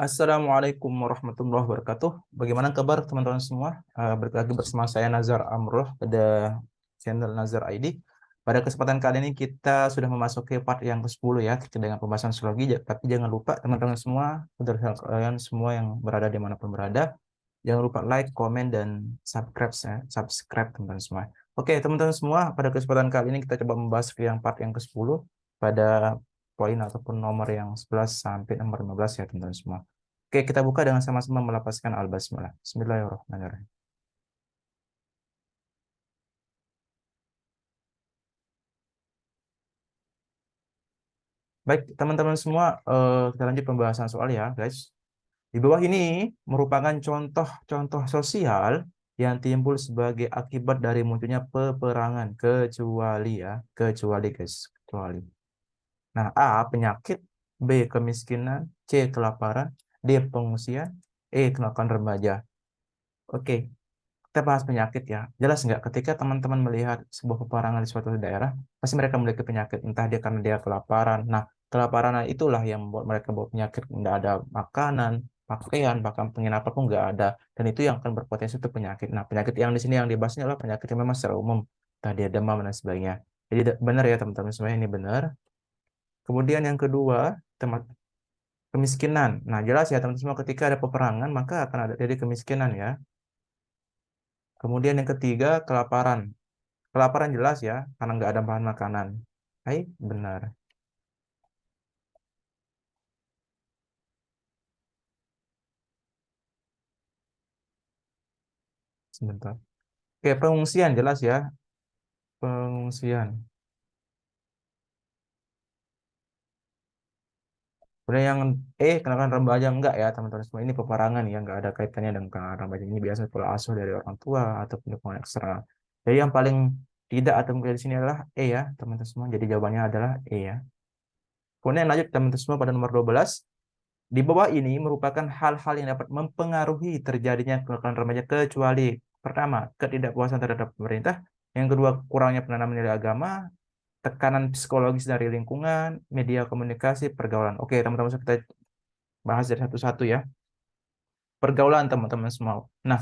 Assalamualaikum warahmatullahi wabarakatuh. Bagaimana kabar teman-teman semua? Balik lagi bersama saya Nazar Amroh pada channel Nazar ID. Pada kesempatan kali ini kita sudah memasuki part yang ke-10 ya terkait dengan pembahasan psikologi. Tapi jangan lupa teman-teman semua, saudara kalian semua yang berada dimanapun berada, jangan lupa like, komen, dan subscribe ya. Subscribe teman-teman semua. Oke teman-teman semua, pada kesempatan kali ini kita coba membahas yang part yang ke-10 pada poin ataupun nomor yang 11 sampai nomor 15 ya teman-teman semua. Oke, kita buka dengan sama-sama melafazkan al-basmalah. Bismillahirrahmanirrahim. Baik, teman-teman semua, kita lanjut pembahasan soal ya, guys. Di bawah ini merupakan contoh-contoh sosial yang timbul sebagai akibat dari munculnya peperangan, kecuali ya, kecuali guys, kecuali. Nah, A, penyakit, B, kemiskinan, C, kelaparan, D, pengungsian, E, kenakalan remaja. Oke, kita bahas penyakit ya. Jelas nggak ketika teman-teman melihat sebuah peperangan di suatu daerah, pasti mereka memiliki penyakit. Entah dia karena dia kelaparan. Nah, kelaparan itulah yang membuat mereka bawa penyakit. Nggak ada makanan, pakaian, bahkan penginapan pun nggak ada. Dan itu yang akan berpotensi untuk penyakit. Nah, penyakit yang di sini yang dibahasnya adalah penyakit yang memang secara umum. Entah dia demam dan sebagainya. Jadi benar ya teman-teman semuanya, ini benar. Kemudian yang kedua, teman kemiskinan. Nah, jelas ya teman-teman semua ketika ada peperangan, maka akan ada jadi kemiskinan ya. Kemudian yang ketiga, kelaparan. Kelaparan jelas ya, karena nggak ada bahan makanan. Hai, benar. Sebentar. Oke, pengungsian jelas ya. Pengungsian. Kemudian yang kenakalan remaja enggak ya teman-teman semua. Ini peperangan ya, nggak ada kaitannya dengan kenakalan remaja. Ini biasanya pola asuh dari orang tua ataupun dukungan eksternal. Jadi yang paling tidak atau mungkin di sini adalah E ya, teman-teman semua. Jadi jawabannya adalah E ya. Kemudian lanjut teman-teman semua pada nomor 12. Di bawah ini merupakan hal-hal yang dapat mempengaruhi terjadinya kenakalan remaja kecuali pertama, ketidakpuasan terhadap pemerintah, yang kedua, kurangnya penanaman nilai agama, tekanan psikologis dari lingkungan, media komunikasi, pergaulan. Oke, teman-teman kita bahas dari satu-satu ya. Pergaulan teman-teman semua. Nah,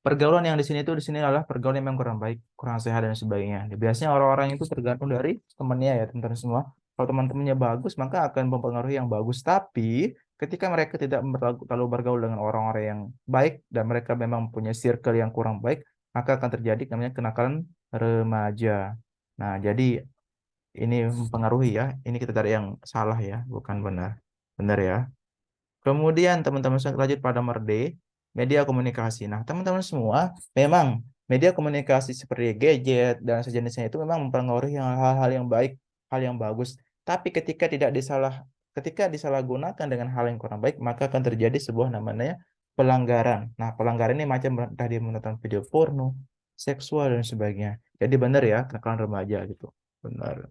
pergaulan yang di sini adalah pergaulan yang memang kurang baik, kurang sehat dan sebagainya. Biasanya orang-orang itu tergantung dari temannya ya teman-teman semua. Kalau teman-temannya bagus, maka akan mempengaruhi yang bagus. Tapi ketika mereka tidak terlalu bergaul dengan orang-orang yang baik dan mereka memang punya circle yang kurang baik, maka akan terjadi namanya kenakalan remaja. Nah, jadi ini mempengaruhi ya. Ini kita cari yang salah ya, bukan benar. Benar ya. Kemudian teman-teman lanjut pada nomor D, media komunikasi. Nah, teman-teman semua, memang media komunikasi seperti gadget dan sejenisnya itu memang mempengaruhi hal-hal yang baik, hal yang bagus. Tapi ketika disalahgunakan dengan hal yang kurang baik, maka akan terjadi sebuah namanya pelanggaran. Nah, pelanggaran ini macam tadi menonton video porno, seksual dan sebagainya. Jadi benar ya, kenakalan remaja gitu. Benar.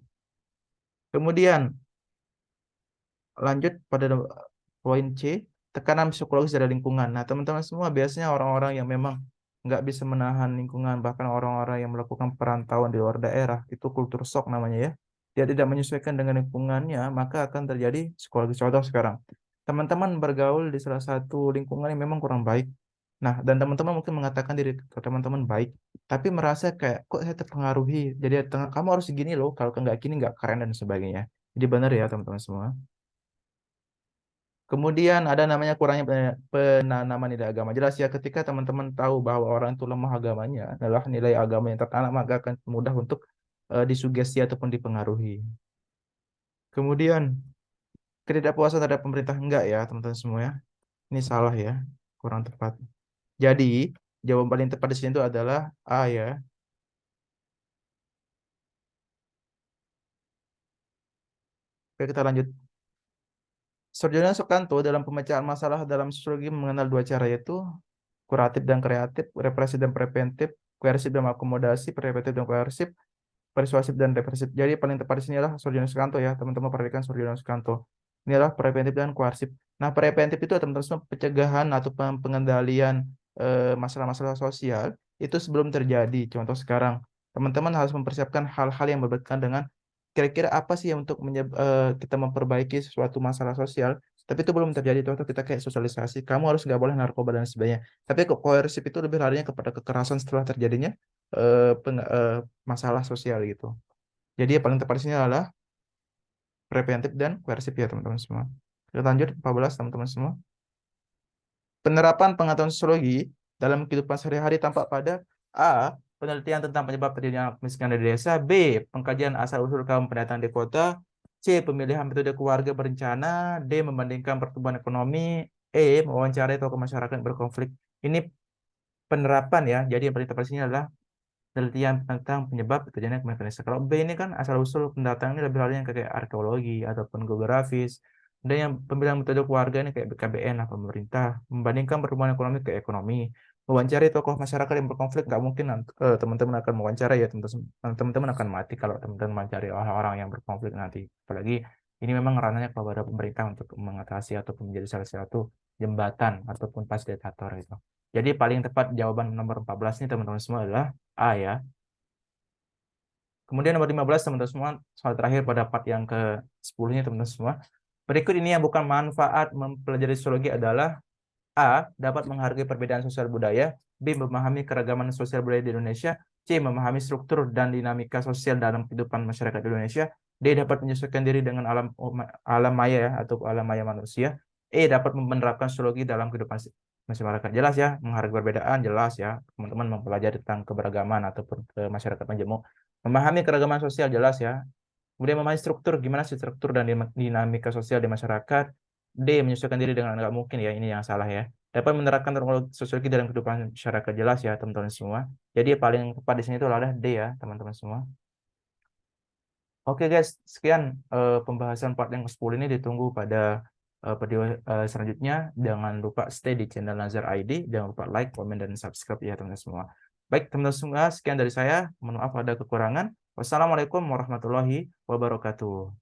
Kemudian lanjut pada poin C, tekanan psikologis dari lingkungan. Nah, teman-teman semua biasanya orang-orang yang memang nggak bisa menahan lingkungan, bahkan orang-orang yang melakukan perantauan di luar daerah, itu kultur shock namanya ya. Dia tidak menyesuaikan dengan lingkungannya, maka akan terjadi psikologis. Contoh sekarang, teman-teman bergaul di salah satu lingkungan yang memang kurang baik. Nah, dan teman-teman mungkin mengatakan diri ke teman-teman baik, tapi merasa kayak, kok saya terpengaruhi. Jadi, kamu harus gini loh, kalau nggak gini nggak keren dan sebagainya. Jadi benar ya teman-teman semua. Kemudian ada namanya kurangnya penanaman nilai agama. Jelas ya ketika teman-teman tahu bahwa orang itu lemah agamanya, adalah nilai agama yang tertanam, maka akan mudah untuk disugesti ataupun dipengaruhi. Kemudian ketidakpuasan terhadap pemerintah enggak ya teman-teman semua ya. Ini salah ya, kurang tepat. Jadi jawaban paling tepat di sini itu adalah A ya. Oke, kita lanjut. Sarjana Sukanto dalam pemecahan masalah dalam sosiologi mengenal dua cara yaitu kuratif dan kreatif, represif dan preventif, koersif dan akomodasi, preventif dan koersif, persuasif dan represif. Jadi paling tepat di sini adalah Sarjana Sukanto ya, teman-teman perhatikan Sarjana Sukanto. Ini adalah preventif dan koersif. Nah, preventif itu teman-teman semua pencegahan atau pengendalian masalah-masalah sosial itu sebelum terjadi. Contoh sekarang, teman-teman harus mempersiapkan hal-hal yang berkaitan dengan kira-kira apa sih yang untuk kita memperbaiki suatu masalah sosial Tapi itu belum terjadi tuh, kita kayak sosialisasi, kamu harus nggak boleh narkoba dan sebagainya. Tapi kok koersif itu lebih larinya kepada kekerasan setelah terjadinya masalah sosial gitu. Jadi yang paling tepat di sini adalah preventif dan koersif ya teman-teman semua. Kita lanjut 14 teman-teman semua. Penerapan pengetahuan sosiologi dalam kehidupan sehari-hari tampak pada A. Penelitian tentang penyebab terjadinya kemiskinan di desa. B. Pengkajian asal-usul kaum pendatang di kota. C. Pemilihan metode keluarga berencana. D. Membandingkan pertumbuhan ekonomi. E. Mewawancarai tokoh masyarakat yang berkonflik. Ini penerapan ya. Jadi yang paling tepat di sini adalah penelitian tentang penyebab terjadinya kemiskinan. Kalau B ini kan asal-usul pendatang ini lebih lari yang kayak arkeologi ataupun geografis. Dan yang pemilihan metode keluarga ini kayak BKBN lah pemerintah. Membandingkan pertumbuhan ekonomi ke ekonomi. Mewawancari tokoh masyarakat yang berkonflik nggak mungkin teman-teman akan mewawancara ya teman-teman akan mati kalau teman-teman mewawancari orang-orang yang berkonflik nanti. Apalagi ini memang ranahnya kepada pemerintah untuk mengatasi ataupun menjadi salah satu jembatan ataupun fasilitator itu. Jadi paling tepat jawaban nomor 14 ini teman-teman semua adalah A ya. Kemudian nomor 15 teman-teman semua, soal terakhir pada part yang ke-10-nya teman-teman semua. Berikut ini yang bukan manfaat mempelajari sosiologi adalah A. Dapat menghargai perbedaan sosial budaya. B. Memahami keragaman sosial budaya di Indonesia. C. Memahami struktur dan dinamika sosial dalam kehidupan masyarakat di Indonesia. D. Dapat menyesuaikan diri dengan alam maya ya, atau alam maya manusia. E. Dapat menerapkan sosiologi dalam kehidupan masyarakat. Jelas ya, menghargai perbedaan jelas ya. Teman-teman mempelajari tentang keberagaman ataupun ke masyarakat majemuk. Memahami keragaman sosial jelas ya. Kemudian memahami struktur, gimana sih struktur dan dinamika sosial di masyarakat. D. Menyesuaikan diri dengan nggak mungkin ya, ini yang salah ya. Dapat menerapkan teknologi sosiologi dalam kehidupan masyarakat jelas ya teman-teman semua. Jadi paling tepat di sini itu adalah D ya teman-teman semua. Oke guys, sekian pembahasan part yang ke-10 ini, ditunggu pada video selanjutnya. Jangan lupa stay di channel Nazar ID, jangan lupa like, komen, dan subscribe ya teman-teman semua. Baik teman-teman semua, sekian dari saya. Mohon maaf ada kekurangan. Wassalamualaikum warahmatullahi wabarakatuh.